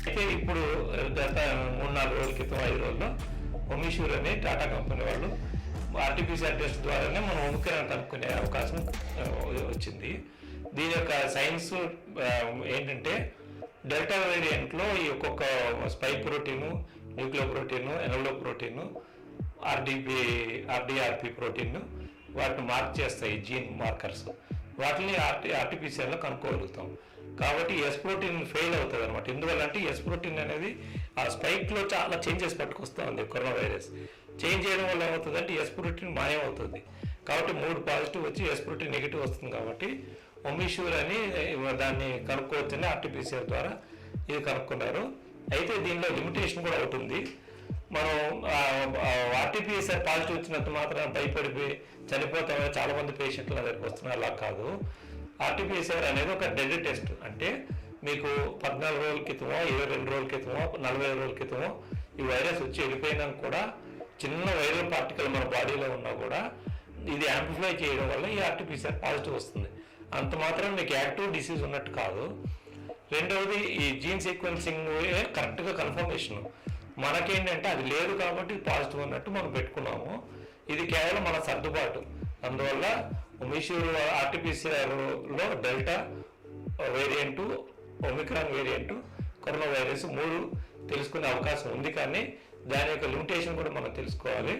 అయితే ఇప్పుడు గత 3-4 రోజుల క్రితం 5 రోజుల్లో ఒమిష్యూర్ అనే టాటా కంపెనీ వాళ్ళు ఆర్టిఫిషియల్ టెస్ట్ ద్వారానే మనం ఒమిక్రాన్ కనుక్కునే అవకాశం వచ్చింది. దీని యొక్క సైన్స్ ఏంటంటే డెల్టా వేరియంట్లో ఈ ఒక్కొక్క spike protein, nucleo protein, envelope protein, RdRp protein వాటిని మార్క్ చేస్తాయి జీన్ మార్కర్స్. వాటిని ఆర్టిఫిషియల్లో కనుక్కోగలుగుతాం. కాబట్టి ఎస్ ప్రోటీన్ ఫెయిల్ అవుతుంది అనమాట. ఎందువల్లంటే ఎస్ ప్రోటీన్ అనేది ఆ స్పైక్లో చాలా చేంజెస్ పట్టుకొస్తూ ఉంది. కరోనా వైరస్ చేంజ్ చేయడం వల్ల ఏమవుతుందంటే ఎస్ ప్రోటీన్ మాయం అవుతుంది. కాబట్టి 3 పాజిటివ్ వచ్చి ఎస్ ప్రోటీన్ నెగిటివ్ వస్తుంది. కాబట్టి ఒమిష్యూర్ అని దాన్ని కనుక్కోవచ్చని ఆర్టిఫిషియల్ ద్వారా ఇది కనుక్కున్నారు. అయితే దీనిలో లిమిటేషన్ కూడా ఒకటి ఉంది. మనం ఆర్టీపీసీఆర్ పాజిటివ్ వచ్చినంత మాత్రం భయపడిపోయి చనిపోతామని చాలామంది పేషెంట్ల దగ్గరికి వస్తున్నారు. అలా కాదు. ఆర్టీపీసీఆర్ అనేది ఒక డెడ్ టెస్ట్. అంటే మీకు 14 రోజుల క్రితమో, 22 రోజుల క్రితమో, 45 రోజుల క్రితమో ఈ వైరస్ వచ్చి వెళ్ళిపోయినా కూడా చిన్న వైరల్ పార్టికల్ మన బాడీలో ఉన్నా కూడా ఇది యాంప్లిఫై చేయడం వల్ల ఈ ఆర్టీపీసీఆర్ పాజిటివ్ వస్తుంది. అంత మాత్రం మీకు యాక్టివ్ డిసీజ్ ఉన్నట్టు కాదు. రెండవది ఈ జీన్ సీక్వెన్సింగ్ కరెక్ట్గా కన్ఫర్మేషన్. మనకేంటంటే అది లేదు కాబట్టి పాజిటివ్ అన్నట్టు మనం పెట్టుకున్నాము. ఇది కేవలం మన సర్దుబాటు. అందువల్ల ఒమిష్యూర్ ఆర్టీపీసీఆర్లో delta variant, Omicron variant, corona virus 3 తెలుసుకునే అవకాశం ఉంది. కానీ దాని యొక్క లిమిటేషన్ కూడా మనం తెలుసుకోవాలి.